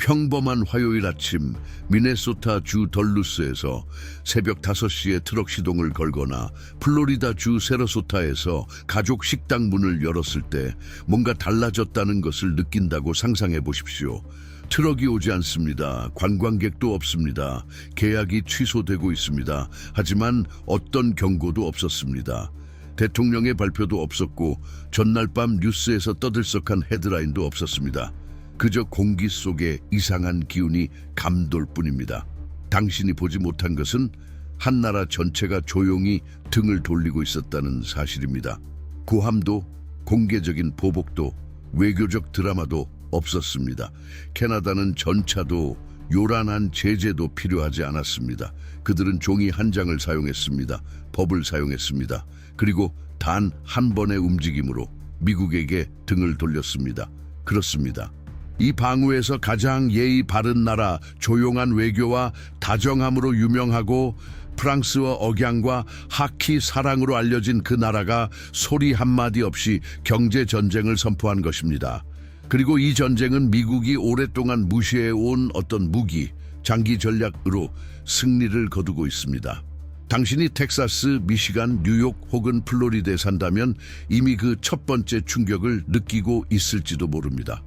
평범한 화요일 아침 미네소타 주 덜루스에서 새벽 5시에 트럭 시동을 걸거나 플로리다 주 세러소타에서 가족 식당 문을 열었을 때 뭔가 달라졌다는 것을 느낀다고 상상해 보십시오. 트럭이 오지 않습니다. 관광객도 없습니다. 계약이 취소되고 있습니다. 하지만 어떤 경고도 없었습니다. 대통령의 발표도 없었고 전날 밤 뉴스에서 떠들썩한 헤드라인도 없었습니다. 그저 공기 속에 이상한 기운이 감돌 뿐입니다. 당신이 보지 못한 것은 한 나라 전체가 조용히 등을 돌리고 있었다는 사실입니다. 고함도, 공개적인 보복도, 외교적 드라마도 없었습니다. 캐나다는 전차도 요란한 제재도 필요하지 않았습니다. 그들은 종이 한 장을 사용했습니다. 법을 사용했습니다. 그리고 단 한 번의 움직임으로 미국에게 등을 돌렸습니다. 그렇습니다. 이 방위에서 가장 예의 바른 나라, 조용한 외교와 다정함으로 유명하고 프랑스어 억양과 하키 사랑으로 알려진 그 나라가 소리 한마디 없이 경제 전쟁을 선포한 것입니다. 그리고 이 전쟁은 미국이 오랫동안 무시해온 어떤 무기, 장기 전략으로 승리를 거두고 있습니다. 당신이 텍사스, 미시간, 뉴욕 혹은 플로리다에 산다면 이미 그 첫 번째 충격을 느끼고 있을지도 모릅니다.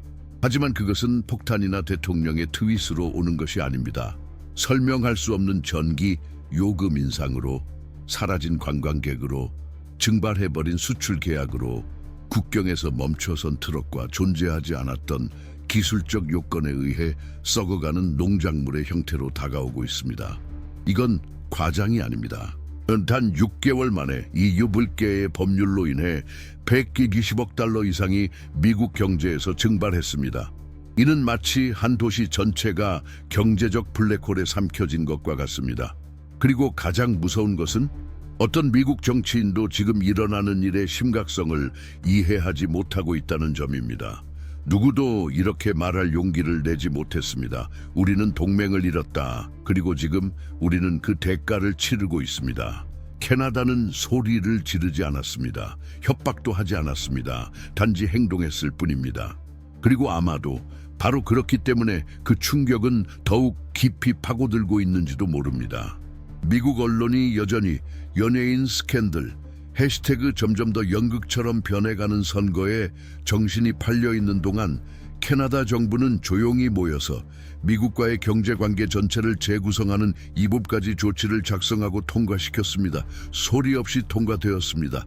하지만 그것은 폭탄이나 대통령의 트윗으로 오는 것이 아닙니다. 설명할 수 없는 전기, 요금 인상으로, 사라진 관광객으로, 증발해버린 수출 계약으로, 국경에서 멈춰선 트럭과 존재하지 않았던 기술적 요건에 의해 썩어가는 농작물의 형태로 다가오고 있습니다. 이건 과장이 아닙니다. 단 6개월 만에 이 유불개의 법률로 인해 120억 달러 이상이 미국 경제에서 증발했습니다. 이는 마치 한 도시 전체가 경제적 블랙홀에 삼켜진 것과 같습니다. 그리고 가장 무서운 것은 어떤 미국 정치인도 지금 일어나는 일의 심각성을 이해하지 못하고 있다는 점입니다. 누구도 이렇게 말할 용기를 내지 못했습니다. 우리는 동맹을 잃었다. 그리고 지금 우리는 그 대가를 치르고 있습니다. 캐나다는 소리를 지르지 않았습니다. 협박도 하지 않았습니다. 단지 행동했을 뿐입니다. 그리고 아마도 바로 그렇기 때문에 그 충격은 더욱 깊이 파고들고 있는지도 모릅니다. 미국 언론이 여전히 연예인 스캔들, 해시태그 점점 더 연극처럼 변해가는 선거에 정신이 팔려있는 동안 캐나다 정부는 조용히 모여서 미국과의 경제관계 전체를 재구성하는 이법까지 조치를 작성하고 통과시켰습니다. 소리 없이 통과되었습니다.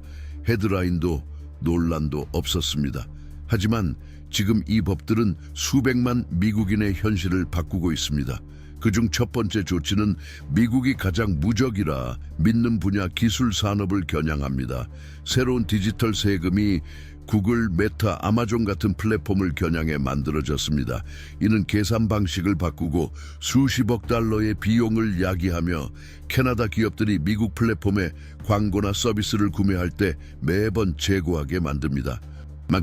헤드라인도 논란도 없었습니다. 하지만 지금 이 법들은 수백만 미국인의 현실을 바꾸고 있습니다. 그중 첫 번째 조치는 미국이 가장 무적이라 믿는 분야 기술 산업을 겨냥합니다. 새로운 디지털 세금이 구글, 메타, 아마존 같은 플랫폼을 겨냥해 만들어졌습니다. 이는 계산 방식을 바꾸고 수십억 달러의 비용을 야기하며 캐나다 기업들이 미국 플랫폼에 광고나 서비스를 구매할 때 매번 재고하게 만듭니다.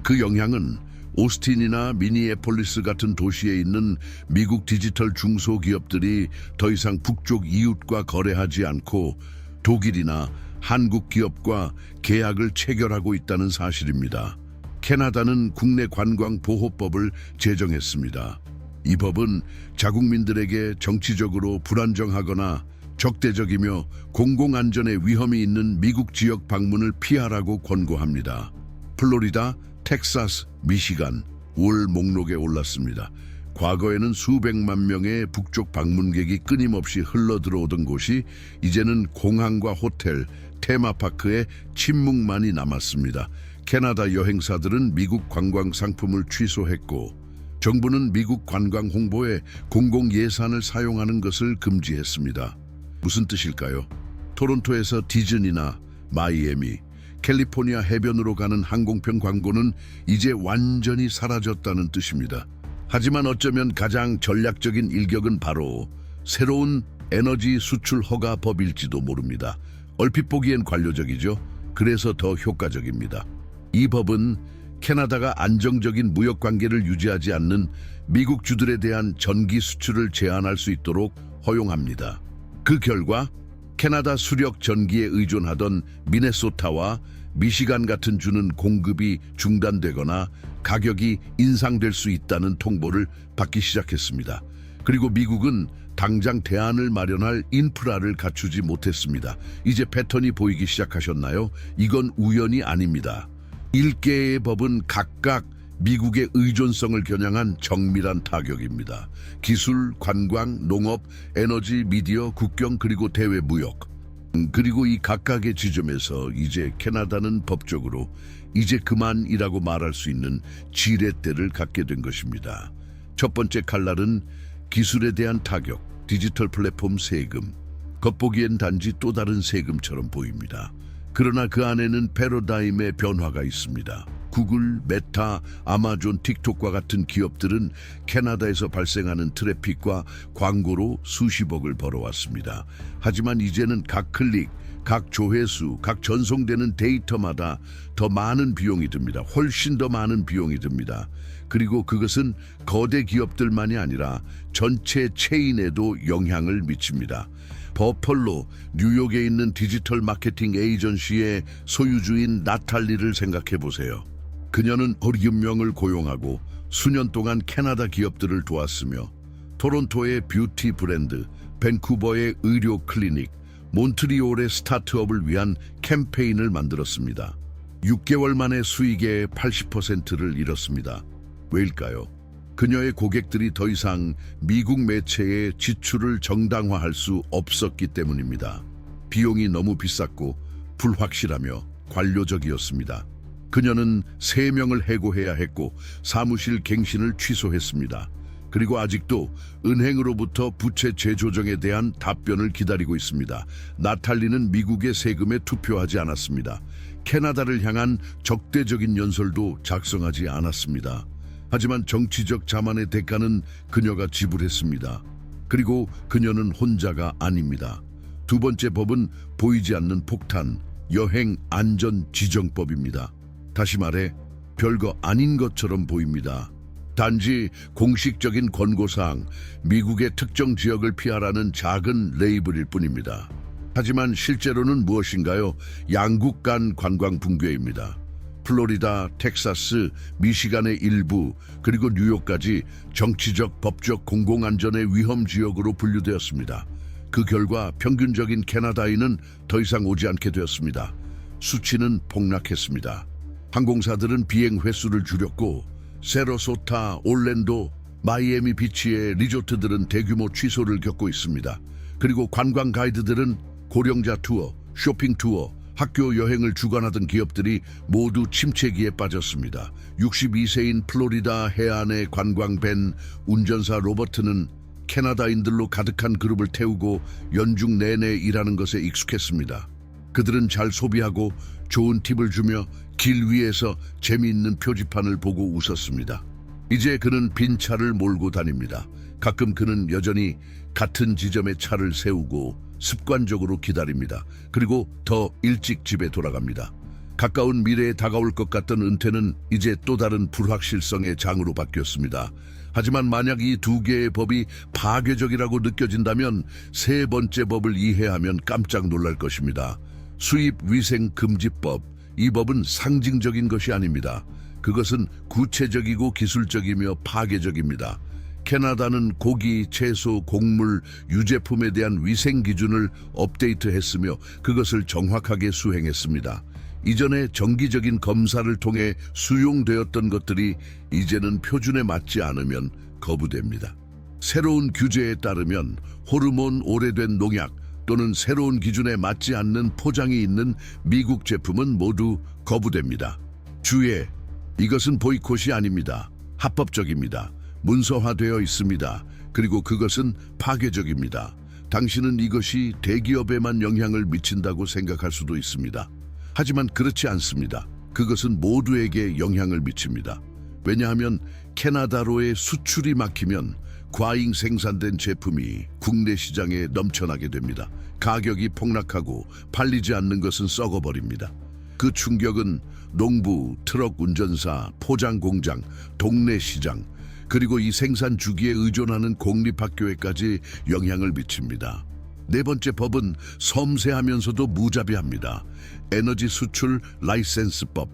그 영향은 오스틴이나 미니애폴리스 같은 도시에 있는 미국 디지털 중소기업들이 더 이상 북쪽 이웃과 거래하지 않고 독일이나 한국 기업과 계약을 체결하고 있다는 사실입니다. 캐나다는 국내 관광 보호법을 제정했습니다. 이 법은 자국민들에게 정치적으로 불안정하거나 적대적이며 공공안전에 위험이 있는 미국 지역 방문을 피하라고 권고합니다. 플로리다, 텍사스, 미시간, 올 목록에 올랐습니다. 과거에는 수백만 명의 북쪽 방문객이 끊임없이 흘러들어오던 곳이 이제는 공항과 호텔, 테마파크에 침묵만이 남았습니다. 캐나다 여행사들은 미국 관광 상품을 취소했고 정부는 미국 관광 홍보에 공공 예산을 사용하는 것을 금지했습니다. 무슨 뜻일까요? 토론토에서 디즈니나 마이애미, 캘리포니아 해변으로 가는 항공편 광고는 이제 완전히 사라졌다는 뜻입니다. 하지만 어쩌면 가장 전략적인 일격은 바로 새로운 에너지 수출 허가법일지도 모릅니다. 얼핏 보기엔 관료적이죠. 그래서 더 효과적입니다. 이 법은 캐나다가 안정적인 무역 관계를 유지하지 않는 미국 주들에 대한 전기 수출을 제한할 수 있도록 허용합니다. 그 결과 캐나다 수력 전기에 의존하던 미네소타와 미시간 같은 주는 공급이 중단되거나 가격이 인상될 수 있다는 통보를 받기 시작했습니다. 그리고 미국은 당장 대안을 마련할 인프라를 갖추지 못했습니다. 이제 패턴이 보이기 시작하셨나요? 이건 우연이 아닙니다. 1개의 법은 각각 미국의 의존성을 겨냥한 정밀한 타격입니다. 기술, 관광, 농업, 에너지, 미디어, 국경 그리고 대외 무역. 그리고 이 각각의 지점에서 이제 캐나다는 법적으로 이제 그만이라고 말할 수 있는 지렛대를 갖게 된 것입니다. 첫 번째 칼날은 기술에 대한 타격, 디지털 플랫폼 세금. 겉보기엔 단지 또 다른 세금처럼 보입니다. 그러나 그 안에는 패러다임의 변화가 있습니다. 구글, 메타, 아마존, 틱톡과 같은 기업들은 캐나다에서 발생하는 트래픽과 광고로 수십억을 벌어왔습니다. 하지만 이제는 각 클릭, 각 조회수, 각 전송되는 데이터마다 더 많은 비용이 듭니다. 훨씬 더 많은 비용이 듭니다. 그리고 그것은 거대 기업들만이 아니라 전체 체인에도 영향을 미칩니다. 버펄로, 뉴욕에 있는 디지털 마케팅 에이전시의 소유주인 나탈리를 생각해 보세요. 그녀는 100명을 고용하고 수년 동안 캐나다 기업들을 도왔으며 토론토의 뷰티 브랜드, 밴쿠버의 의료 클리닉, 몬트리올의 스타트업을 위한 캠페인을 만들었습니다. 6개월 만에 수익의 80%를 잃었습니다. 왜일까요? 그녀의 고객들이 더 이상 미국 매체의 지출을 정당화할 수 없었기 때문입니다. 비용이 너무 비쌌고 불확실하며 관료적이었습니다. 그녀는 3명을 해고해야 했고 사무실 갱신을 취소했습니다. 그리고 아직도 은행으로부터 부채 재조정에 대한 답변을 기다리고 있습니다. 나탈리는 미국의 세금에 투표하지 않았습니다. 캐나다를 향한 적대적인 연설도 작성하지 않았습니다. 하지만 정치적 자만의 대가는 그녀가 지불했습니다. 그리고 그녀는 혼자가 아닙니다. 두 번째 법은 보이지 않는 폭탄, 여행 안전 지정법입니다. 다시 말해 별거 아닌 것처럼 보입니다. 단지 공식적인 권고사항, 미국의 특정 지역을 피하라는 작은 레이블일 뿐입니다. 하지만 실제로는 무엇인가요? 양국 간 관광 붕괴입니다. 플로리다, 텍사스, 미시간의 일부, 그리고 뉴욕까지 정치적, 법적, 공공안전의 위험 지역으로 분류되었습니다. 그 결과 평균적인 캐나다인은 더 이상 오지 않게 되었습니다. 수치는 폭락했습니다. 항공사들은 비행 횟수를 줄였고 세러소타, 올랜도, 마이애미 비치의 리조트들은 대규모 취소를 겪고 있습니다. 그리고 관광 가이드들은 고령자 투어, 쇼핑 투어, 학교 여행을 주관하던 기업들이 모두 침체기에 빠졌습니다. 62세인 플로리다 해안의 관광밴 운전사 로버트는 캐나다인들로 가득한 그룹을 태우고 연중 내내 일하는 것에 익숙했습니다. 그들은 잘 소비하고 좋은 팁을 주며 길 위에서 재미있는 표지판을 보고 웃었습니다. 이제 그는 빈 차를 몰고 다닙니다. 가끔 그는 여전히 같은 지점에 차를 세우고 습관적으로 기다립니다. 그리고 더 일찍 집에 돌아갑니다. 가까운 미래에 다가올 것 같던 은퇴는 이제 또 다른 불확실성의 장으로 바뀌었습니다. 하지만 만약 이 두 개의 법이 파괴적이라고 느껴진다면 세 번째 법을 이해하면 깜짝 놀랄 것입니다. 수입위생금지법. 이 법은 상징적인 것이 아닙니다. 그것은 구체적이고 기술적이며 파괴적입니다. 캐나다는 고기, 채소, 곡물, 유제품에 대한 위생 기준을 업데이트했으며 그것을 정확하게 수행했습니다. 이전에 정기적인 검사를 통해 수용되었던 것들이 이제는 표준에 맞지 않으면 거부됩니다. 새로운 규제에 따르면 호르몬, 오래된 농약 또는 새로운 기준에 맞지 않는 포장이 있는 미국 제품은 모두 거부됩니다. 주의, 이것은 보이콧이 아닙니다. 합법적입니다. 문서화되어 있습니다. 그리고 그것은 파괴적입니다. 당신은 이것이 대기업에만 영향을 미친다고 생각할 수도 있습니다. 하지만 그렇지 않습니다. 그것은 모두에게 영향을 미칩니다. 왜냐하면 캐나다로의 수출이 막히면 과잉 생산된 제품이 국내 시장에 넘쳐나게 됩니다. 가격이 폭락하고 팔리지 않는 것은 썩어버립니다. 그 충격은 농부, 트럭 운전사, 포장 공장, 동네 시장, 그리고 이 생산 주기에 의존하는 공립학교에까지 영향을 미칩니다. 네 번째 법은 섬세하면서도 무자비합니다. 에너지 수출 라이센스법.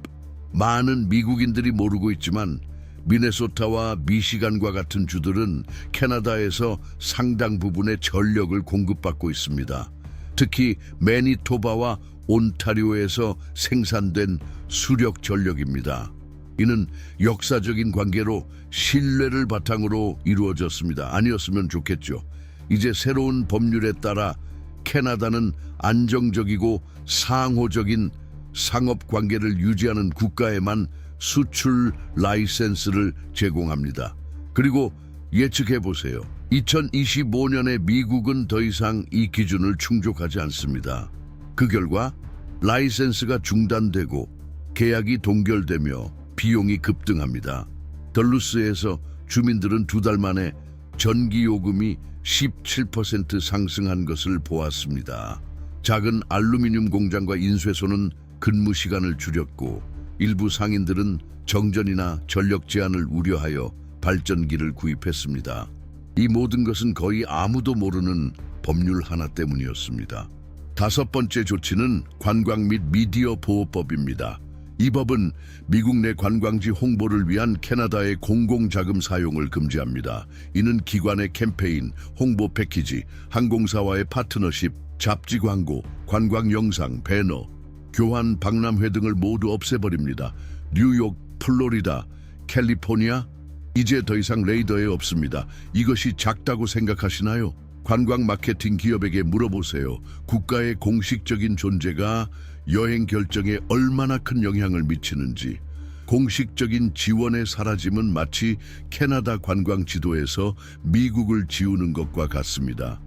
많은 미국인들이 모르고 있지만 미네소타와 미시간과 같은 주들은 캐나다에서 상당 부분의 전력을 공급받고 있습니다. 특히 매니토바와 온타리오에서 생산된 수력 전력입니다. 이는 역사적인 관계로 신뢰를 바탕으로 이루어졌습니다. 아니었으면 좋겠죠. 이제 새로운 법률에 따라 캐나다는 안정적이고 상호적인 상업 관계를 유지하는 국가에만 수출 라이센스를 제공합니다. 그리고 예측해 보세요. 2025년에 미국은 더 이상 이 기준을 충족하지 않습니다. 그 결과 라이센스가 중단되고 계약이 동결되며 비용이 급등합니다. 덜루스에서 주민들은 2달 만에 전기요금이 17% 상승한 것을 보았습니다. 작은 알루미늄 공장과 인쇄소는 근무 시간을 줄였고 일부 상인들은 정전이나 전력 제한을 우려하여 발전기를 구입했습니다. 이 모든 것은 거의 아무도 모르는 법률 하나 때문이었습니다. 5번째 조치는 관광 및 미디어 보호법입니다. 이 법은 미국 내 관광지 홍보를 위한 캐나다의 공공자금 사용을 금지합니다. 이는 기관의 캠페인, 홍보 패키지, 항공사와의 파트너십, 잡지 광고, 관광 영상, 배너, 교환 박람회 등을 모두 없애버립니다. 뉴욕, 플로리다, 캘리포니아, 이제 더 이상 레이더에 없습니다. 이것이 작다고 생각하시나요? 관광 마케팅 기업에게 물어보세요. 국가의 공식적인 존재가 여행 결정에 얼마나 큰 영향을 미치는지. 공식적인 지원의 사라짐은 마치 캐나다 관광 지도에서 미국을 지우는 것과 같습니다.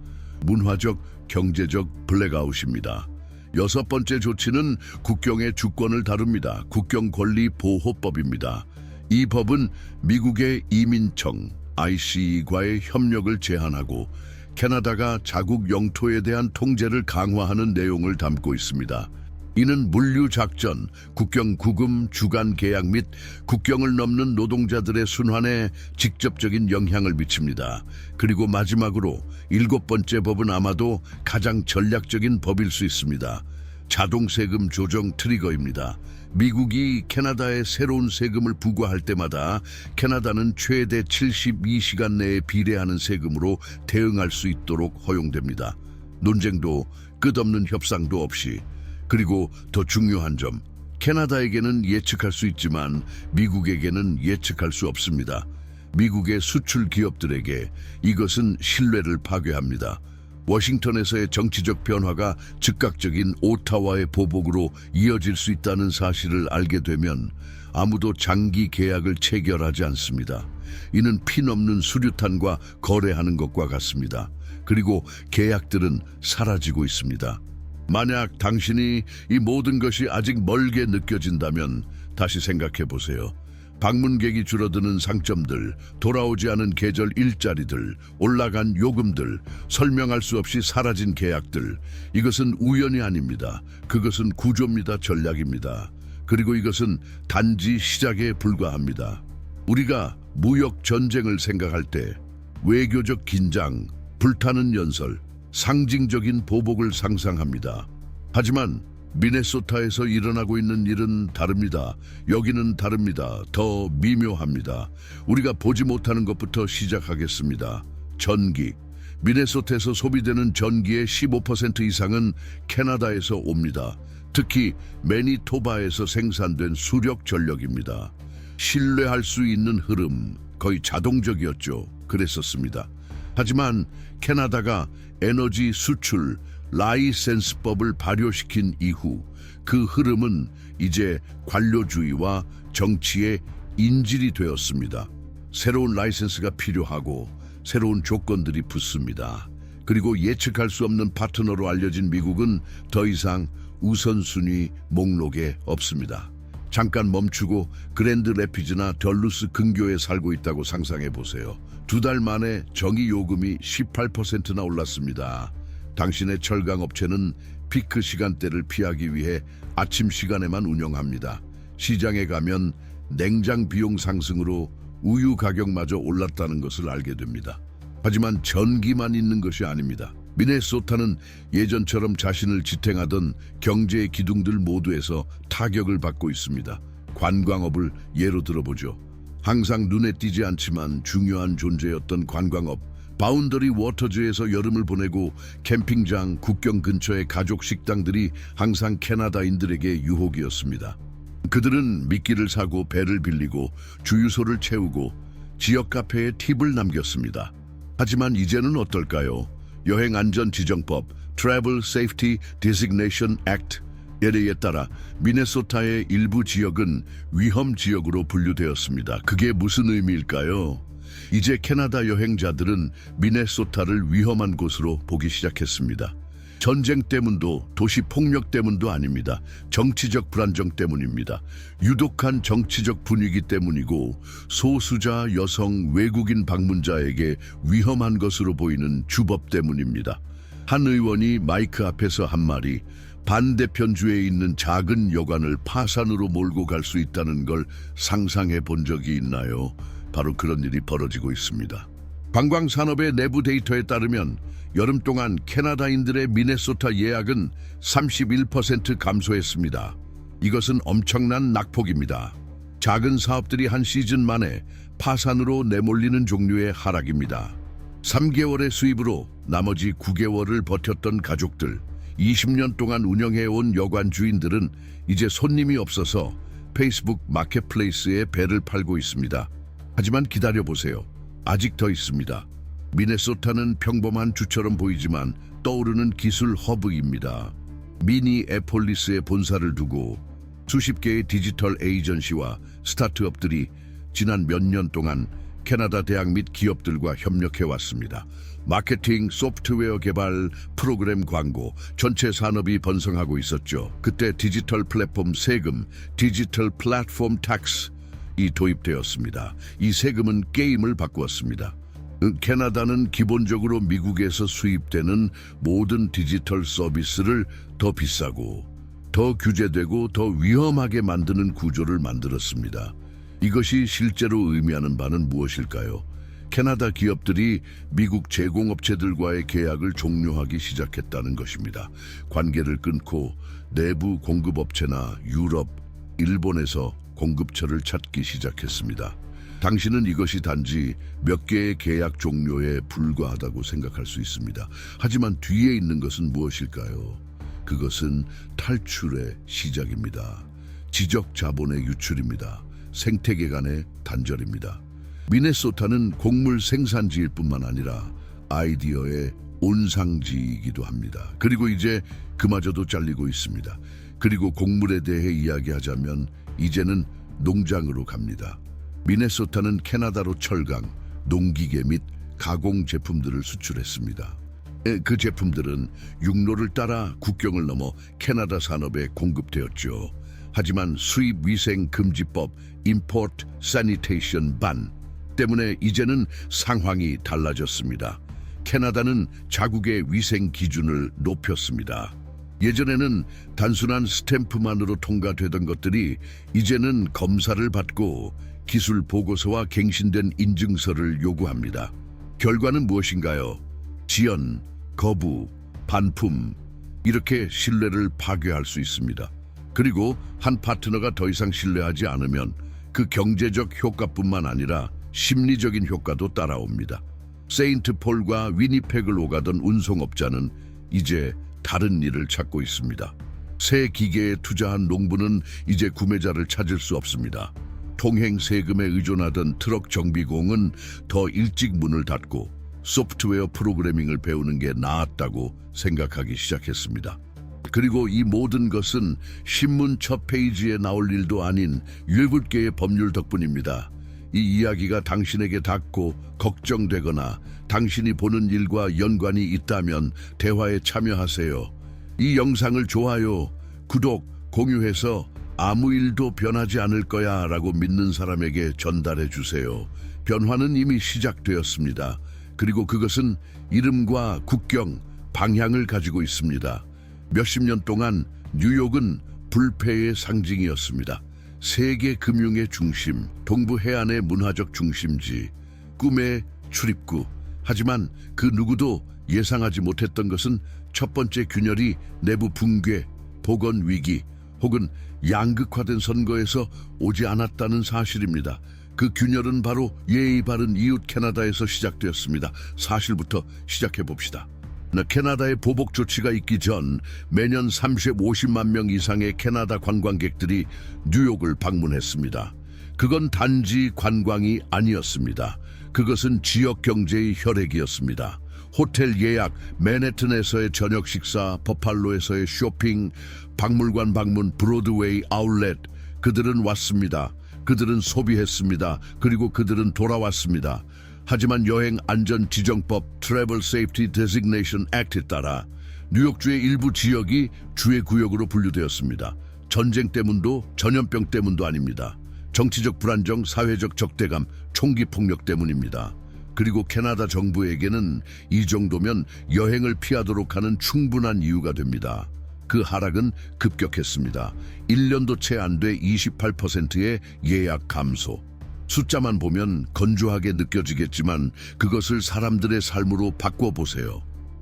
문화적, 경제적 블랙아웃입니다. 6번째 조치는 국경의 주권을 다룹니다. 국경권리보호법입니다. 이 법은 미국의 이민청, ICE과의 협력을 제한하고 캐나다가 자국 영토에 대한 통제를 강화하는 내용을 담고 있습니다. 이는 물류작전, 국경 구금, 주간 계약 및 국경을 넘는 노동자들의 순환에 직접적인 영향을 미칩니다. 그리고 마지막으로 7번째 법은 아마도 가장 전략적인 법일 수 있습니다. 자동 세금 조정 트리거입니다. 미국이 캐나다에 새로운 세금을 부과할 때마다 캐나다는 최대 72시간 내에 비례하는 세금으로 대응할 수 있도록 허용됩니다. 논쟁도 끝없는 협상도 없이. 그리고 더 중요한 점, 캐나다에게는 예측할 수 있지만 미국에게는 예측할 수 없습니다. 미국의 수출 기업들에게 이것은 신뢰를 파괴합니다. 워싱턴에서의 정치적 변화가 즉각적인 오타와의 보복으로 이어질 수 있다는 사실을 알게 되면 아무도 장기 계약을 체결하지 않습니다. 이는 피넘는 수류탄과 거래하는 것과 같습니다. 그리고 계약들은 사라지고 있습니다. 만약 당신이 이 모든 것이 아직 멀게 느껴진다면 다시 생각해 보세요. 방문객이 줄어드는 상점들, 돌아오지 않은 계절 일자리들, 올라간 요금들, 설명할 수 없이 사라진 계약들. 이것은 우연이 아닙니다. 그것은 구조입니다. 전략입니다. 그리고 이것은 단지 시작에 불과합니다. 우리가 무역 전쟁을 생각할 때 외교적 긴장, 불타는 연설, 상징적인 보복을 상상합니다. 하지만 미네소타에서 일어나고 있는 일은 다릅니다. 여기는 다릅니다. 더 미묘합니다. 우리가 보지 못하는 것부터 시작하겠습니다. 전기. 미네소타에서 소비되는 전기의 15% 이상은 캐나다에서 옵니다. 특히 매니토바에서 생산된 수력 전력입니다. 신뢰할 수 있는 흐름, 거의 자동적이었죠. 그랬었습니다. 하지만 캐나다가 에너지 수출 라이센스법을 발효시킨 이후 그 흐름은 이제 관료주의와 정치의 인질이 되었습니다. 새로운 라이센스가 필요하고 새로운 조건들이 붙습니다. 그리고 예측할 수 없는 파트너로 알려진 미국은 더 이상 우선순위 목록에 없습니다. 잠깐 멈추고 그랜드 래피즈나 덜루스 근교에 살고 있다고 상상해 보세요. 2달 만에 전기 요금이 18%나 올랐습니다. 당신의 철강 업체는 피크 시간대를 피하기 위해 아침 시간에만 운영합니다. 시장에 가면 냉장 비용 상승으로 우유 가격마저 올랐다는 것을 알게 됩니다. 하지만 전기만 있는 것이 아닙니다. 미네소타는 예전처럼 자신을 지탱하던 경제의 기둥들 모두에서 타격을 받고 있습니다. 관광업을 예로 들어보죠. 항상 눈에 띄지 않지만 중요한 존재였던 관광업. 바운더리 워터즈에서 여름을 보내고 캠핑장, 국경 근처의 가족 식당들이 항상 캐나다인들에게 유혹이었습니다. 그들은 미끼를 사고 배를 빌리고 주유소를 채우고 지역 카페에 팁을 남겼습니다. 하지만 이제는 어떨까요? 여행안전지정법 Travel Safety Designation Act 예례에 따라 미네소타의 일부 지역은 위험 지역으로 분류되었습니다. 그게 무슨 의미일까요? 이제 캐나다 여행자들은 미네소타를 위험한 곳으로 보기 시작했습니다. 전쟁 때문도 도시 폭력 때문도 아닙니다. 정치적 불안정 때문입니다. 유독한 정치적 분위기 때문이고 소수자, 여성, 외국인 방문자에게 위험한 것으로 보이는 주법 때문입니다. 한 의원이 마이크 앞에서 한 말이 반대편 주에 있는 작은 여관을 파산으로 몰고 갈 수 있다는 걸 상상해 본 적이 있나요? 바로 그런 일이 벌어지고 있습니다. 관광산업의 내부 데이터에 따르면 여름 동안 캐나다인들의 미네소타 예약은 31% 감소했습니다. 이것은 엄청난 낙폭입니다. 작은 사업들이 한 시즌 만에 파산으로 내몰리는 종류의 하락입니다. 3개월의 수입으로 나머지 9개월을 버텼던 가족들, 20년 동안 운영해온 여관 주인들은 이제 손님이 없어서 페이스북 마켓플레이스에 배를 팔고 있습니다. 하지만 기다려보세요. 아직 더 있습니다. 미네소타는 평범한 주처럼 보이지만 떠오르는 기술 허브입니다. 미니애폴리스에 본사를 두고 수십 개의 디지털 에이전시와 스타트업들이 지난 몇 년 동안 캐나다 대학 및 기업들과 협력해 왔습니다. 마케팅, 소프트웨어 개발, 프로그램 광고, 전체 산업이 번성하고 있었죠. 그때 디지털 플랫폼 세금, 디지털 플랫폼 텍스이 도입되었습니다. 이 세금은 게임을 바꾸었습니다. 캐나다는 기본적으로 미국에서 수입되는 모든 디지털 서비스를 더 비싸고 더 규제되고 더 위험하게 만드는 구조를 만들었습니다. 이것이 실제로 의미하는 바는 무엇일까요? 캐나다 기업들이 미국 제공업체들과의 계약을 종료하기 시작했다는 것입니다. 관계를 끊고 내부 공급업체나 유럽, 일본에서 공급처를 찾기 시작했습니다. 당신은 이것이 단지 몇 개의 계약 종료에 불과하다고 생각할 수 있습니다. 하지만 뒤에 있는 것은 무엇일까요? 그것은 탈출의 시작입니다. 지적 자본의 유출입니다. 생태계 간의 단절입니다. 미네소타는 곡물 생산지일 뿐만 아니라 아이디어의 온상지이기도 합니다. 그리고 이제 그마저도 잘리고 있습니다. 그리고 곡물에 대해 이야기하자면 이제는 농장으로 갑니다. 미네소타는 캐나다로 철강, 농기계 및 가공 제품들을 수출했습니다. 그 제품들은 육로를 따라 국경을 넘어 캐나다 산업에 공급되었죠. 하지만 수입 위생 금지법 Import Sanitation Ban 때문에 이제는 상황이 달라졌습니다. 캐나다는 자국의 위생 기준을 높였습니다. 예전에는 단순한 스탬프만으로 통과되던 것들이 이제는 검사를 받고 기술 보고서와 갱신된 인증서를 요구합니다. 결과는 무엇인가요? 지연, 거부, 반품, 이렇게 신뢰를 파괴할 수 있습니다. 그리고 한 파트너가 더 이상 신뢰하지 않으면 그 경제적 효과뿐만 아니라 심리적인 효과도 따라옵니다. 세인트 폴과 위니펙을 오가던 운송업자는 이제 다른 일을 찾고 있습니다. 새 기계에 투자한 농부는 이제 구매자를 찾을 수 없습니다. 통행 세금에 의존하던 트럭 정비공은 더 일찍 문을 닫고 소프트웨어 프로그래밍을 배우는 게 나았다고 생각하기 시작했습니다. 그리고 이 모든 것은 신문 첫 페이지에 나올 일도 아닌 7개의 법률 덕분입니다. 이 이야기가 당신에게 닿고 걱정되거나 당신이 보는 일과 연관이 있다면 대화에 참여하세요. 이 영상을 좋아요, 구독, 공유해서 아무 일도 변하지 않을 거야 라고 믿는 사람에게 전달해 주세요. 변화는 이미 시작되었습니다. 그리고 그것은 이름과 국경, 방향을 가지고 있습니다. 몇십 년 동안 뉴욕은 불패의 상징이었습니다. 세계 금융의 중심, 동부 해안의 문화적 중심지, 꿈의 출입구. 하지만 그 누구도 예상하지 못했던 것은 첫 번째 균열이 내부 붕괴, 보건 위기, 혹은 양극화된 선거에서 오지 않았다는 사실입니다. 그 균열은 바로 예의 바른 이웃 캐나다에서 시작되었습니다. 사실부터 시작해 봅시다. 캐나다의 보복 조치가 있기 전 매년 50만 명 이상의 캐나다 관광객들이 뉴욕을 방문했습니다. 그건 단지 관광이 아니었습니다. 그것은 지역 경제의 혈액이었습니다. 호텔 예약, 맨해튼에서의 저녁 식사, 버팔로에서의 쇼핑, 박물관 방문, 브로드웨이 아울렛. 그들은 왔습니다. 그들은 소비했습니다. 그리고 그들은 돌아왔습니다. 하지만 여행 안전 지정법 Travel Safety Designation Act에 따라 뉴욕주의 일부 지역이 주의 구역으로 분류되었습니다. 전쟁 때문도 전염병 때문도 아닙니다. 정치적 불안정, 사회적 적대감, 총기 폭력 때문입니다. 그리고 캐나다 정부에게는 이 정도면 여행을 피하도록 하는 충분한 이유가 됩니다. 그 하락은 급격했습니다. 1년도 채 안 돼 28%의 예약 감소. 숫자만 보면 건조하게 느껴지겠지만 그것을 사람들의 삶으로 바꿔보세요.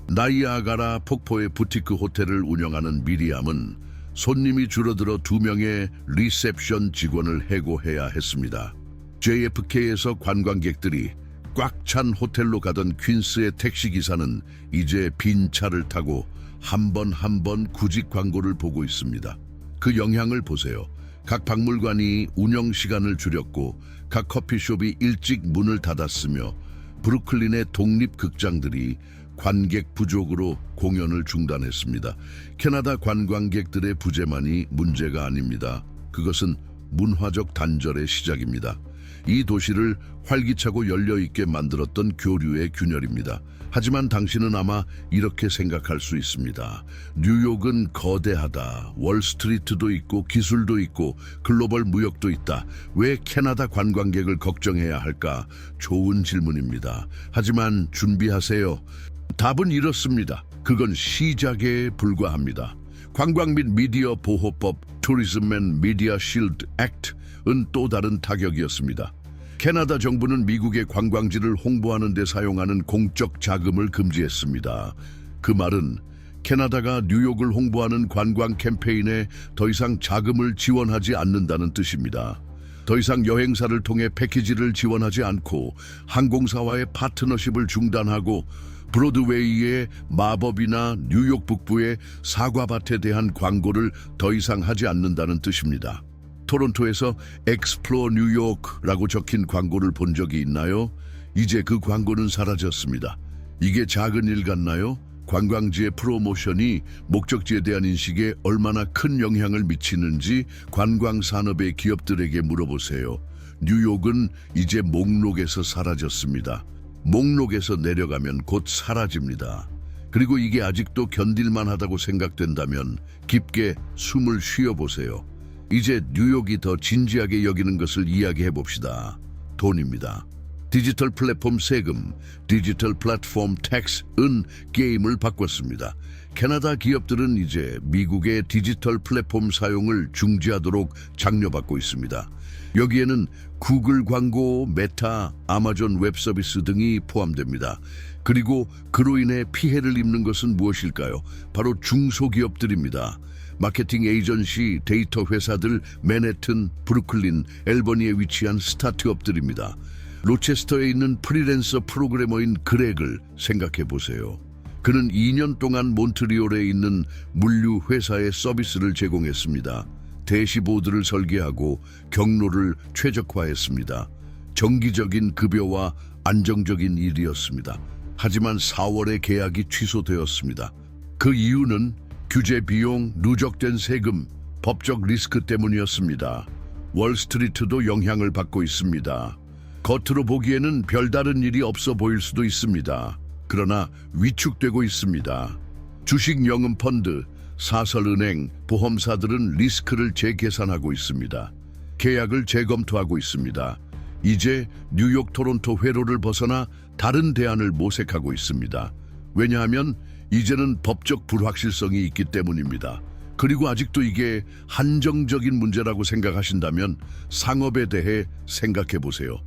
나이아가라 폭포의 부티크 호텔을 운영하는 미리암은 손님이 줄어들어 2명의 리셉션 직원을 해고해야 했습니다. JFK에서 관광객들이 꽉 찬 호텔로 가던 퀸스의 택시기사는 이제 빈 차를 타고 한 번 구직 광고를 보고 있습니다. 그 영향을 보세요. 각 박물관이 운영 시간을 줄였고 각 커피숍이 일찍 문을 닫았으며 브루클린의 독립극장들이 관객 부족으로 공연을 중단했습니다. 캐나다 관광객들의 부재만이 문제가 아닙니다. 그것은 문화적 단절의 시작입니다. 이 도시를 활기차고 열려있게 만들었던 교류의 균열입니다. 하지만 당신은 아마 이렇게 생각할 수 있습니다. 뉴욕은 거대하다. 월스트리트도 있고 기술도 있고 글로벌 무역도 있다. 왜 캐나다 관광객을 걱정해야 할까? 좋은 질문입니다. 하지만 준비하세요. 답은 이렇습니다. 그건 시작에 불과합니다. 관광 및 미디어 보호법 Tourism and Media Shield Act은 또 다른 타격이었습니다. 캐나다 정부는 미국의 관광지를 홍보하는 데 사용하는 공적 자금을 금지했습니다. 그 말은 캐나다가 뉴욕을 홍보하는 관광 캠페인에 더 이상 자금을 지원하지 않는다는 뜻입니다. 더 이상 여행사를 통해 패키지를 지원하지 않고 항공사와의 파트너십을 중단하고 브로드웨이의 마법이나 뉴욕 북부의 사과밭에 대한 광고를 더 이상 하지 않는다는 뜻입니다. 토론토에서 Explore New York라고 적힌 광고를 본 적이 있나요? 이제 그 광고는 사라졌습니다. 이게 작은 일 같나요? 관광지의 프로모션이 목적지에 대한 인식에 얼마나 큰 영향을 미치는지 관광 산업의 기업들에게 물어보세요. 뉴욕은 이제 목록에서 사라졌습니다. 목록에서 내려가면 곧 사라집니다. 그리고 이게 아직도 견딜만 하다고 생각된다면 깊게 숨을 쉬어보세요. 이제 뉴욕이 더 진지하게 여기는 것을 이야기해 봅시다. 돈입니다. 디지털 플랫폼 세금, 디지털 플랫폼 텍스은 게임을 바꿨습니다. 캐나다 기업들은 이제 미국의 디지털 플랫폼 사용을 중지하도록 장려받고 있습니다. 여기에는 구글 광고, 메타, 아마존 웹 서비스 등이 포함됩니다. 그리고 그로 인해 피해를 입는 것은 무엇일까요? 바로 중소기업들입니다. 마케팅 에이전시, 데이터 회사들, 맨해튼, 브루클린, 엘버니에 위치한 스타트업들입니다. 로체스터에 있는 프리랜서 프로그래머인 그렉을 생각해 보세요. 그는 2년 동안 몬트리올에 있는 물류 회사에 서비스를 제공했습니다. 대시보드를 설계하고 경로를 최적화했습니다. 정기적인 급여와 안정적인 일이었습니다. 하지만 4월에 계약이 취소되었습니다. 그 이유는 규제 비용, 누적된 세금, 법적 리스크 때문이었습니다. 월스트리트도 영향을 받고 있습니다. 겉으로 보기에는 별다른 일이 없어 보일 수도 있습니다. 그러나 위축되고 있습니다. 주식 영음 펀드, 사설은행, 보험사들은 리스크를 재계산하고 있습니다. 계약을 재검토하고 있습니다. 이제 뉴욕 토론토 회로를 벗어나 다른 대안을 모색하고 있습니다. 왜냐하면 이제는 법적 불확실성이 있기 때문입니다. 그리고 아직도 이게 한정적인 문제라고 생각하신다면 상업에 대해 생각해 보세요.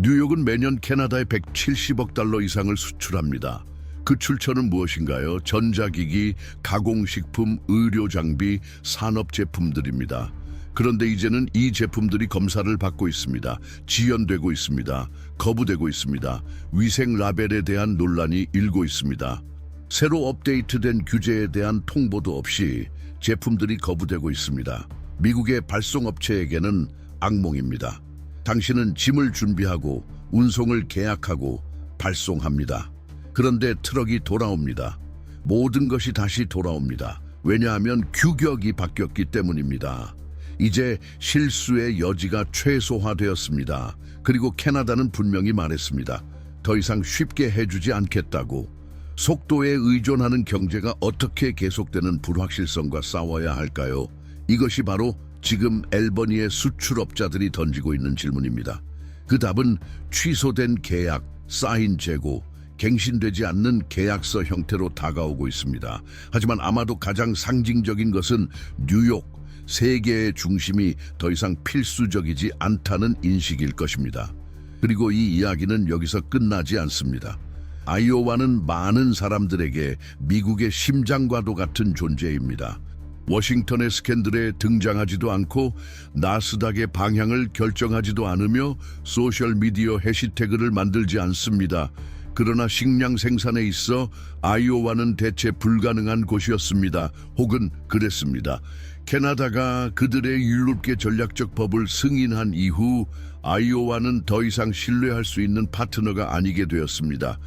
뉴욕은 매년 캐나다에 $170억 이상을 수출합니다. 그 출처는 무엇인가요? 전자기기, 가공식품, 의료장비, 산업제품들입니다. 그런데 이제는 이 제품들이 검사를 받고 있습니다. 지연되고 있습니다. 거부되고 있습니다. 위생 라벨에 대한 논란이 일고 있습니다. 새로 업데이트된 규제에 대한 통보도 없이 제품들이 거부되고 있습니다. 미국의 발송업체에게는 악몽입니다. 당신은 짐을 준비하고 운송을 계약하고 발송합니다. 그런데 트럭이 돌아옵니다. 모든 것이 다시 돌아옵니다. 왜냐하면 규격이 바뀌었기 때문입니다. 이제 실수의 여지가 최소화되었습니다. 그리고 캐나다는 분명히 말했습니다. 더 이상 쉽게 해주지 않겠다고. 속도에 의존하는 경제가 어떻게 계속되는 불확실성과 싸워야 할까요? 이것이 바로 지금 앨버니의 수출업자들이 던지고 있는 질문입니다. 그 답은 취소된 계약, 쌓인 재고, 갱신되지 않는 계약서 형태로 다가오고 있습니다. 하지만 아마도 가장 상징적인 것은 뉴욕, 세계의 중심이 더 이상 필수적이지 않다는 인식일 것입니다. 그리고 이 이야기는 여기서 끝나지 않습니다. 아이오와는 많은 사람들에게 미국의 심장과도 같은 존재입니다. 워싱턴의 스캔들에 등장하지도 않고 나스닥의 방향을 결정하지도 않으며 소셜미디어 해시태그를 만들지 않습니다. 그러나 식량 생산에 있어 아이오와는 대체 불가능한 곳이었습니다. 혹은 그랬습니다. 캐나다가 그들의 율롭게 전략적 법을 승인한 이후 아이오와는 더 이상 신뢰할 수 있는 파트너가 아니게 되었습니다.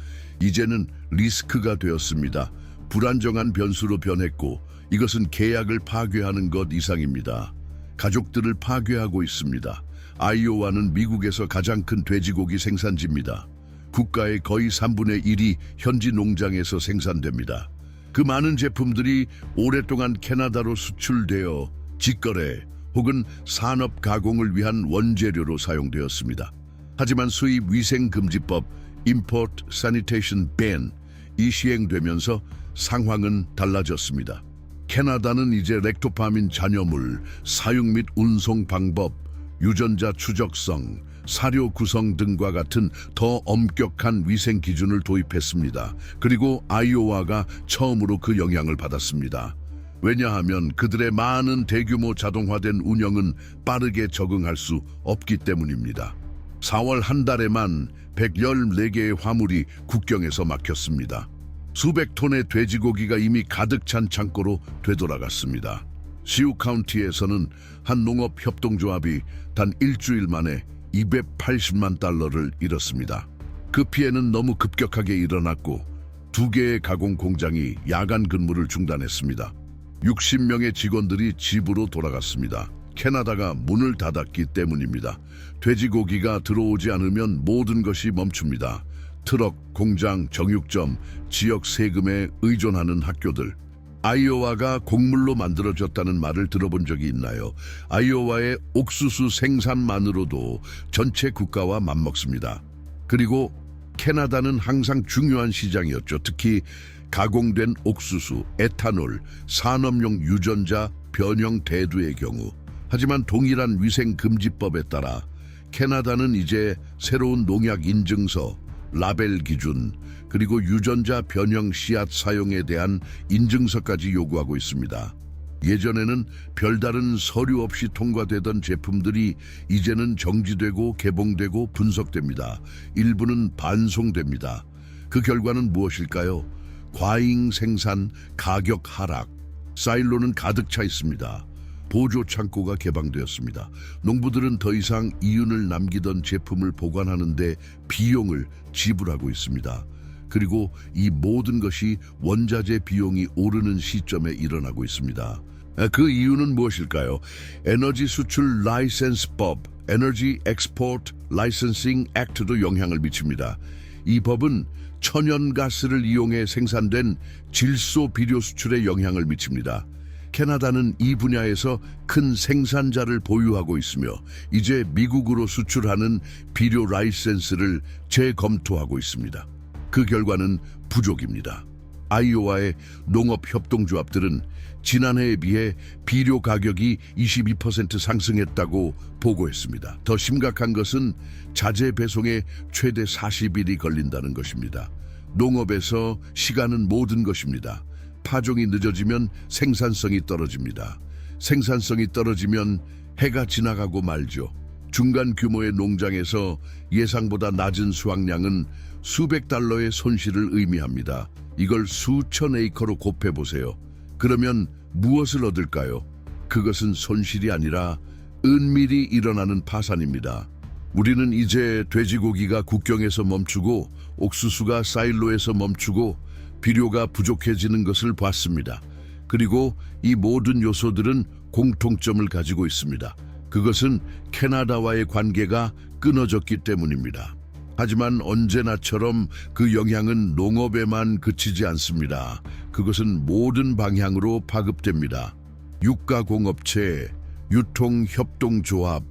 이제는 리스크가 되었습니다. 불안정한 변수로 변했고 이것은 계약을 파괴하는 것 이상입니다. 가족들을 파괴하고 있습니다. 아이오와는 미국에서 가장 큰 돼지고기 생산지입니다. 국가의 거의 3분의 1이 현지 농장에서 생산됩니다. 그 많은 제품들이 오랫동안 캐나다로 수출되어 직거래 혹은 산업 가공을 위한 원재료로 사용되었습니다. 하지만 수입 위생금지법 Import Sanitation Ban이 시행되면서 상황은 달라졌습니다. 캐나다는 이제 렉토파민 잔여물, 사육 및 운송 방법, 유전자 추적성, 사료 구성 등과 같은 더 엄격한 위생 기준을 도입했습니다. 그리고 아이오와가 처음으로 그 영향을 받았습니다. 왜냐하면 그들의 많은 대규모 자동화된 운영은 빠르게 적응할 수 없기 때문입니다. 4월 한 달에만 114개의 화물이 국경에서 막혔습니다. 수백 톤의 돼지고기가 이미 가득 찬 창고로 되돌아갔습니다. 시우 카운티에서는 한 농업협동조합이 단 일주일 만에 280만 달러를 잃었습니다. 그 피해는 너무 급격하게 일어났고 2개의 가공 공장이 야간 근무를 중단했습니다. 60명의 직원들이 집으로 돌아갔습니다. 캐나다가 문을 닫았기 때문입니다. 돼지고기가 들어오지 않으면 모든 것이 멈춥니다. 트럭, 공장, 정육점, 지역 세금에 의존하는 학교들. 아이오와가 곡물로 만들어졌다는 말을 들어본 적이 있나요? 아이오와의 옥수수 생산만으로도 전체 국가와 맞먹습니다. 그리고 캐나다는 항상 중요한 시장이었죠. 특히 가공된 옥수수, 에탄올, 산업용 유전자, 변형 대두의 경우. 하지만 동일한 위생금지법에 따라 캐나다는 이제 새로운 농약 인증서, 라벨 기준, 그리고 유전자 변형 씨앗 사용에 대한 인증서까지 요구하고 있습니다. 예전에는 별다른 서류 없이 통과되던 제품들이 이제는 정지되고 개봉되고 분석됩니다. 일부는 반송됩니다. 그 결과는 무엇일까요? 과잉 생산, 가격 하락, 사일로는 가득 차 있습니다. 보조 창고가 개방되었습니다. 농부들은 더 이상 이윤을 남기던 제품을 보관하는데 비용을 지불하고 있습니다. 그리고 이 모든 것이 원자재 비용이 오르는 시점에 일어나고 있습니다. 그 이유는 무엇일까요? 에너지 수출 라이센스법, Energy Export Licensing Act도 영향을 미칩니다. 이 법은 천연가스를 이용해 생산된 질소 비료 수출에 영향을 미칩니다. 캐나다는 이 분야에서 큰 생산자를 보유하고 있으며 이제 미국으로 수출하는 비료 라이센스를 재검토하고 있습니다. 그 결과는 부족입니다. 아이오와의 농업협동조합들은 지난해에 비해 비료 가격이 22% 상승했다고 보고했습니다. 더 심각한 것은 자재 배송에 최대 40일이 걸린다는 것입니다. 농업에서 시간은 모든 것입니다. 파종이 늦어지면 생산성이 떨어집니다. 생산성이 떨어지면 해가 지나가고 말죠. 중간 규모의 농장에서 예상보다 낮은 수확량은 수백 달러의 손실을 의미합니다. 이걸 수천 에이커로 곱해보세요. 그러면 무엇을 얻을까요? 그것은 손실이 아니라 은밀히 일어나는 파산입니다. 우리는 이제 돼지고기가 국경에서 멈추고 옥수수가 사일로에서 멈추고 비료가 부족해지는 것을 봤습니다. 그리고 이 모든 요소들은 공통점을 가지고 있습니다. 그것은 캐나다와의 관계가 끊어졌기 때문입니다. 하지만 언제나처럼 그 영향은 농업에만 그치지 않습니다. 그것은 모든 방향으로 파급됩니다. 유가공업체, 유통협동조합,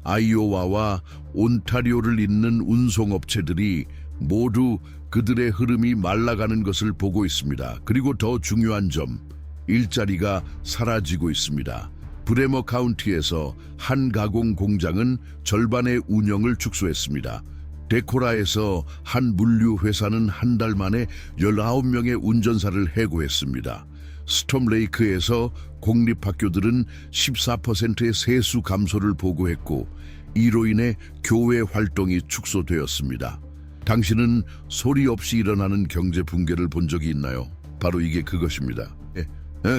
아이오와와 온타리오를 잇는 운송업체들이 모두 그들의 흐름이 말라가는 것을 보고 있습니다. 그리고 더 중요한 점, 일자리가 사라지고 있습니다. 브레머 카운티에서 한 가공 공장은 절반의 운영을 축소했습니다. 데코라에서 한 물류 회사는 한 달 만에 19명의 운전사를 해고했습니다. 스톰레이크에서 공립학교들은 14%의 세수 감소를 보고했고 이로 인해 교회 활동이 축소되었습니다. 당신은 소리 없이 일어나는 경제 붕괴를 본 적이 있나요? 바로 이게 그것입니다.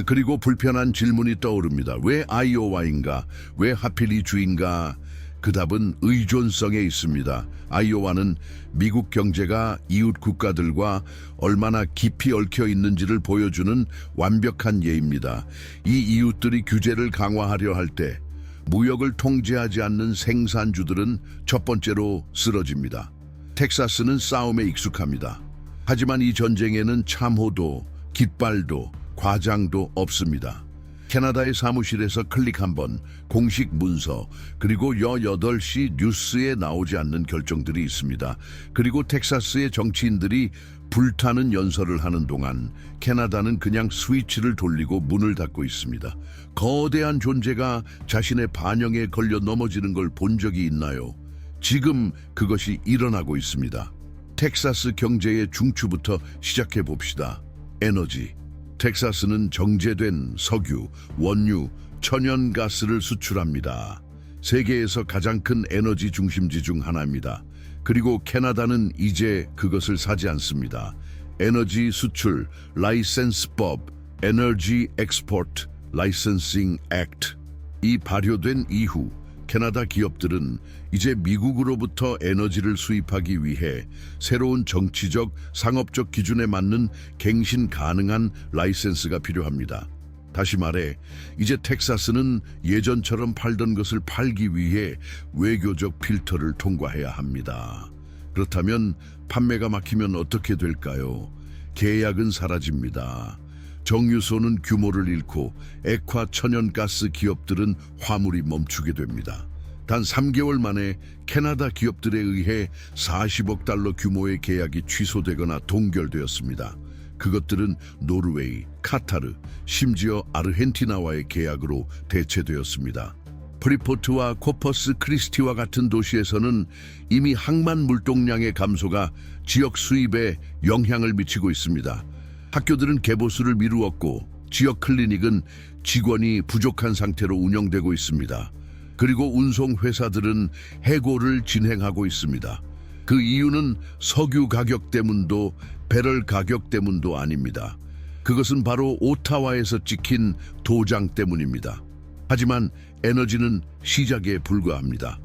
그리고 불편한 질문이 떠오릅니다. 왜 아이오와인가? 왜 하필 이 주인가? 그 답은 의존성에 있습니다. 아이오와는 미국 경제가 이웃 국가들과 얼마나 깊이 얽혀 있는지를 보여주는 완벽한 예입니다. 이 이웃들이 규제를 강화하려 할 때 무역을 통제하지 않는 생산주들은 첫 번째로 쓰러집니다. 텍사스는 싸움에 익숙합니다. 하지만 이 전쟁에는 참호도, 깃발도, 과장도 없습니다. 캐나다의 사무실에서 클릭 한 번, 공식 문서, 그리고 8시 뉴스에 나오지 않는 결정들이 있습니다. 그리고 텍사스의 정치인들이 불타는 연설을 하는 동안 캐나다는 그냥 스위치를 돌리고 문을 닫고 있습니다. 거대한 존재가 자신의 반영에 걸려 넘어지는 걸 본 적이 있나요? 지금 그것이 일어나고 있습니다. 텍사스 경제의 중추부터 시작해 봅시다. 에너지. 텍사스는 정제된 석유, 원유, 천연가스를 수출합니다. 세계에서 가장 큰 에너지 중심지 중 하나입니다. 그리고 캐나다는 이제 그것을 사지 않습니다. 에너지 수출 라이센스법, 에너지 엑스포트 라이센싱 액트. 이 발효된 이후 캐나다 기업들은 이제 미국으로부터 에너지를 수입하기 위해 새로운 정치적, 상업적 기준에 맞는 갱신 가능한 라이센스가 필요합니다. 다시 말해, 이제 텍사스는 예전처럼 팔던 것을 팔기 위해 외교적 필터를 통과해야 합니다. 그렇다면 판매가 막히면 어떻게 될까요? 계약은 사라집니다. 정유소는 규모를 잃고 액화 천연가스 기업들은 화물이 멈추게 됩니다. 단 3개월 만에 캐나다 기업들에 의해 40억 달러 규모의 계약이 취소되거나 동결되었습니다. 그것들은 노르웨이, 카타르, 심지어 아르헨티나와의 계약으로 대체되었습니다. 프리포트와 코퍼스 크리스티와 같은 도시에서는 이미 항만 물동량의 감소가 지역 수입에 영향을 미치고 있습니다. 학교들은 개보수를 미루었고 지역 클리닉은 직원이 부족한 상태로 운영되고 있습니다. 그리고 운송회사들은 해고를 진행하고 있습니다. 그 이유는 석유 가격 때문도 배럴 가격 때문도 아닙니다. 그것은 바로 오타와에서 찍힌 도장 때문입니다. 하지만 에너지는 시작에 불과합니다.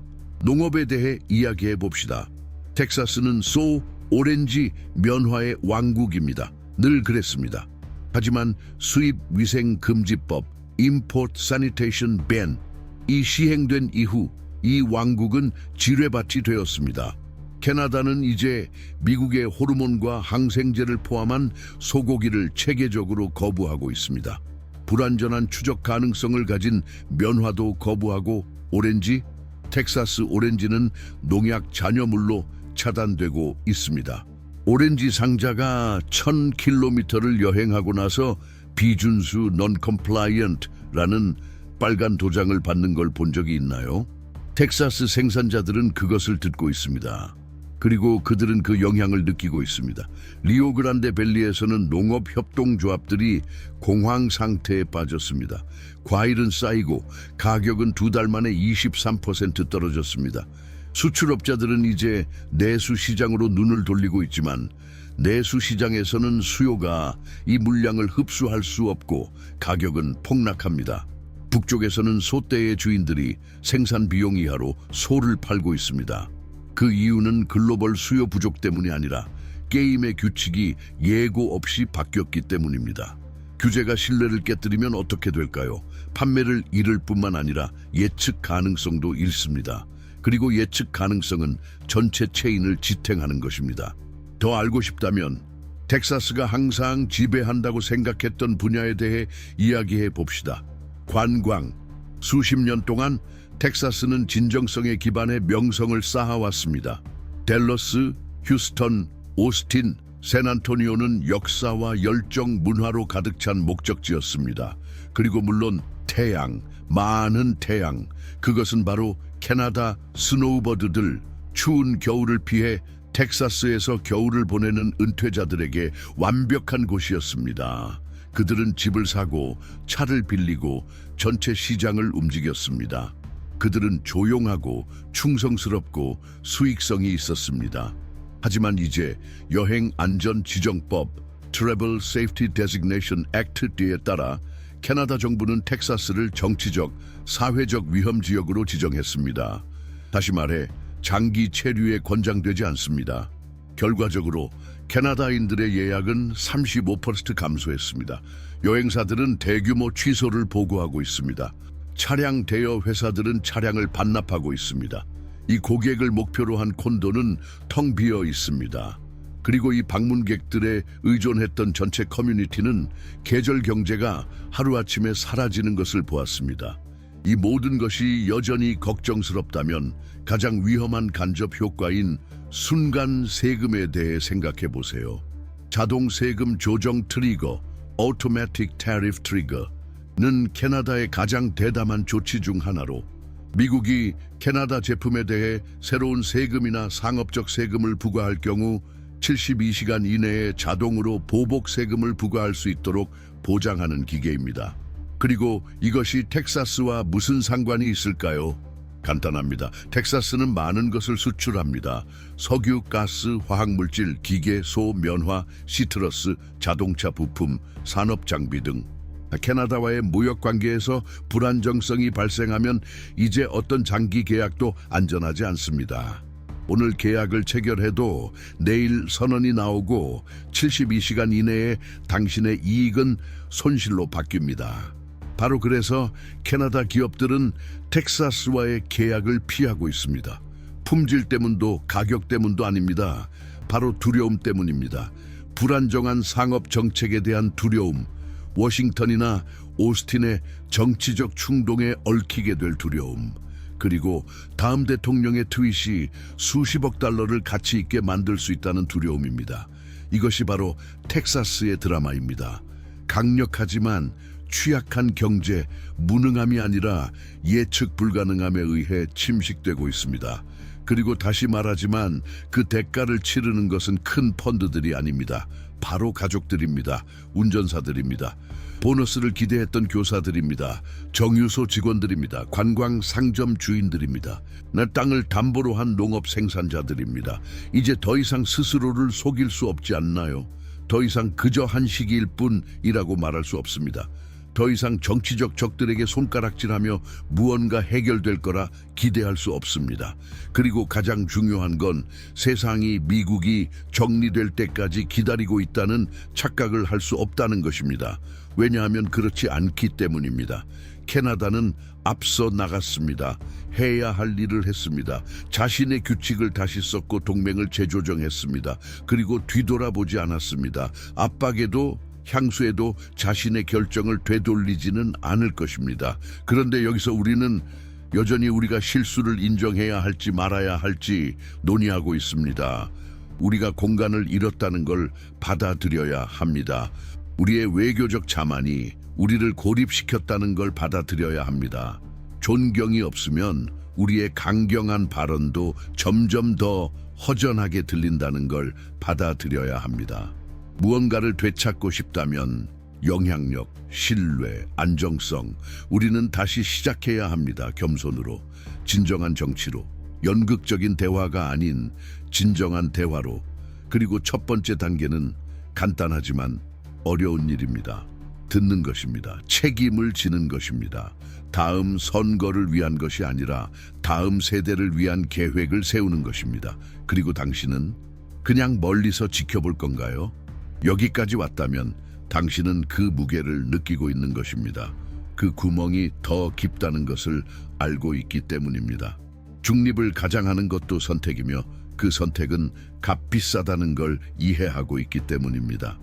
농업에 대해 이야기해 봅시다. 텍사스는 오렌지 면화의 왕국입니다. 늘 그랬습니다. 하지만 수입 위생 금지법 (Import Sanitation Ban)이 시행된 이후 이 왕국은 지뢰밭이 되었습니다. 캐나다는 이제 미국의 호르몬과 항생제를 포함한 소고기를 체계적으로 거부하고 있습니다. 불완전한 추적 가능성을 가진 면화도 거부하고 텍사스 오렌지는 농약 잔여물로 차단되고 있습니다. 오렌지 상자가 1000km를 여행하고 나서 비준수 non-compliant라는 빨간 도장을 받는 걸 본 적이 있나요? 텍사스 생산자들은 그것을 듣고 있습니다. 그리고 그들은 그 영향을 느끼고 있습니다. 리오그란데 밸리에서는 농업협동조합들이 공황 상태에 빠졌습니다. 과일은 쌓이고 가격은 2달 만에 23% 떨어졌습니다. 수출업자들은 이제 내수 시장으로 눈을 돌리고 있지만 내수 시장에서는 수요가 이 물량을 흡수할 수 없고 가격은 폭락합니다. 북쪽에서는 소떼의 주인들이 생산 비용 이하로 소를 팔고 있습니다. 그 이유는 글로벌 수요 부족 때문이 아니라 게임의 규칙이 예고 없이 바뀌었기 때문입니다. 규제가 신뢰를 깨뜨리면 어떻게 될까요? 판매를 잃을 뿐만 아니라 예측 가능성도 잃습니다. 그리고 예측 가능성은 전체 체인을 지탱하는 것입니다. 더 알고 싶다면 텍사스가 항상 지배한다고 생각했던 분야에 대해 이야기해 봅시다. 관광. 수십 년 동안 텍사스는 진정성에 기반해 명성을 쌓아왔습니다. 댈러스, 휴스턴, 오스틴, 샌안토니오는 역사와 열정, 문화로 가득 찬 목적지였습니다. 그리고 물론 태양, 많은 태양. 그것은 바로 캐나다 스노우버드들, 추운 겨울을 피해 텍사스에서 겨울을 보내는 은퇴자들에게 완벽한 곳이었습니다. 그들은 집을 사고 차를 빌리고 전체 시장을 움직였습니다. 그들은 조용하고 충성스럽고 수익성이 있었습니다. 하지만 이제 여행 안전 지정법 Travel Safety Designation Act에 따라 캐나다 정부는 텍사스를 정치적, 사회적 위험 지역으로 지정했습니다. 다시 말해 장기 체류에 권장되지 않습니다. 결과적으로 캐나다인들의 예약은 35% 감소했습니다. 여행사들은 대규모 취소를 보고하고 있습니다. 차량 대여 회사들은 차량을 반납하고 있습니다. 이 고객을 목표로 한 콘도는 텅 비어 있습니다. 그리고 이 방문객들에 의존했던 전체 커뮤니티는 계절 경제가 하루아침에 사라지는 것을 보았습니다. 이 모든 것이 여전히 걱정스럽다면 가장 위험한 간접 효과인 순간 세금에 대해 생각해 보세요. 자동 세금 조정 트리거, Automatic Tariff Trigger는 캐나다의 가장 대담한 조치 중 하나로 미국이 캐나다 제품에 대해 새로운 세금이나 상업적 세금을 부과할 경우 72시간 이내에 자동으로 보복 세금을 부과할 수 있도록 보장하는 기계입니다. 그리고 이것이 텍사스와 무슨 상관이 있을까요? 간단합니다. 텍사스는 많은 것을 수출합니다. 석유, 가스, 화학물질, 기계, 소, 면화, 시트러스, 자동차 부품, 산업 장비 등. 캐나다와의 무역 관계에서 불안정성이 발생하면 이제 어떤 장기 계약도 안전하지 않습니다. 오늘 계약을 체결해도 내일 선언이 나오고 72시간 이내에 당신의 이익은 손실로 바뀝니다. 바로 그래서 캐나다 기업들은 텍사스와의 계약을 피하고 있습니다. 품질 때문도 가격 때문도 아닙니다. 바로 두려움 때문입니다. 불안정한 상업 정책에 대한 두려움, 워싱턴이나 오스틴의 정치적 충동에 얽히게 될 두려움, 그리고 다음 대통령의 트윗이 수십억 달러를 가치 있게 만들 수 있다는 두려움입니다. 이것이 바로 텍사스의 드라마입니다. 강력하지만 취약한 경제, 무능함이 아니라 예측 불가능함에 의해 침식되고 있습니다. 그리고 다시 말하지만 그 대가를 치르는 것은 큰 펀드들이 아닙니다. 바로 가족들입니다. 운전사들입니다. 보너스를 기대했던 교사들입니다. 정유소 직원들입니다. 관광 상점 주인들입니다. 내 땅을 담보로 한 농업 생산자들입니다. 이제 더 이상 스스로를 속일 수 없지 않나요? 더 이상 그저 한 시기일 뿐이라고 말할 수 없습니다. 더 이상 정치적 적들에게 손가락질하며 무언가 해결될 거라 기대할 수 없습니다. 그리고 가장 중요한 건 세상이 미국이 정리될 때까지 기다리고 있다는 착각을 할 수 없다는 것입니다. 왜냐하면 그렇지 않기 때문입니다. 캐나다는 앞서 나갔습니다. 해야 할 일을 했습니다. 자신의 규칙을 다시 썼고 동맹을 재조정했습니다. 그리고 뒤돌아보지 않았습니다. 압박에도 향수에도 자신의 결정을 되돌리지는 않을 것입니다. 그런데 여기서 우리는 여전히 우리가 실수를 인정해야 할지 말아야 할지 논의하고 있습니다. 우리가 공간을 잃었다는 걸 받아들여야 합니다. 우리의 외교적 자만이 우리를 고립시켰다는 걸 받아들여야 합니다. 존경이 없으면 우리의 강경한 발언도 점점 더 허전하게 들린다는 걸 받아들여야 합니다. 무언가를 되찾고 싶다면 영향력, 신뢰, 안정성, 우리는 다시 시작해야 합니다. 겸손으로, 진정한 정치로, 연극적인 대화가 아닌 진정한 대화로. 그리고 첫 번째 단계는 간단하지만 어려운 일입니다. 듣는 것입니다. 책임을 지는 것입니다. 다음 선거를 위한 것이 아니라 다음 세대를 위한 계획을 세우는 것입니다. 그리고 당신은 그냥 멀리서 지켜볼 건가요? 여기까지 왔다면 당신은 그 무게를 느끼고 있는 것입니다. 그 구멍이 더 깊다는 것을 알고 있기 때문입니다. 중립을 가장하는 것도 선택이며 그 선택은 값비싸다는 걸 이해하고 있기 때문입니다.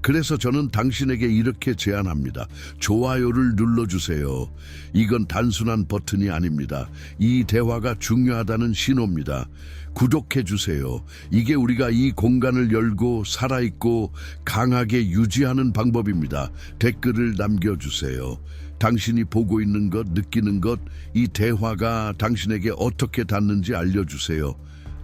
그래서 저는 당신에게 이렇게 제안합니다. 좋아요를 눌러주세요. 이건 단순한 버튼이 아닙니다. 이 대화가 중요하다는 신호입니다. 구독해주세요. 이게 우리가 이 공간을 열고 살아있고 강하게 유지하는 방법입니다. 댓글을 남겨주세요. 당신이 보고 있는 것, 느끼는 것, 이 대화가 당신에게 어떻게 닿는지 알려주세요.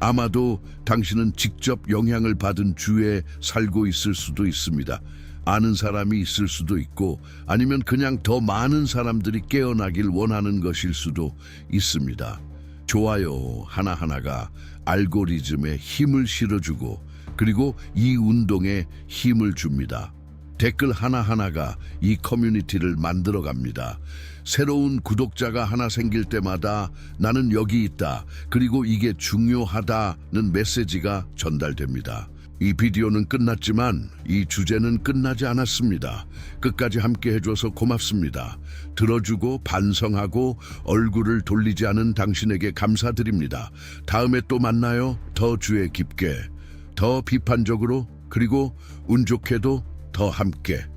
아마도 당신은 직접 영향을 받은 주에 살고 있을 수도 있습니다. 아는 사람이 있을 수도 있고 아니면 그냥 더 많은 사람들이 깨어나길 원하는 것일 수도 있습니다. 좋아요 하나하나가 알고리즘에 힘을 실어주고 그리고 이 운동에 힘을 줍니다. 댓글 하나하나가 이 커뮤니티를 만들어갑니다. 새로운 구독자가 하나 생길 때마다 나는 여기 있다. 그리고 이게 중요하다는 메시지가 전달됩니다. 이 비디오는 끝났지만 이 주제는 끝나지 않았습니다. 끝까지 함께 해줘서 고맙습니다. 들어주고 반성하고 얼굴을 돌리지 않은 당신에게 감사드립니다. 다음에 또 만나요. 더 주의 깊게, 더 비판적으로, 그리고 운 좋게도 더 함께.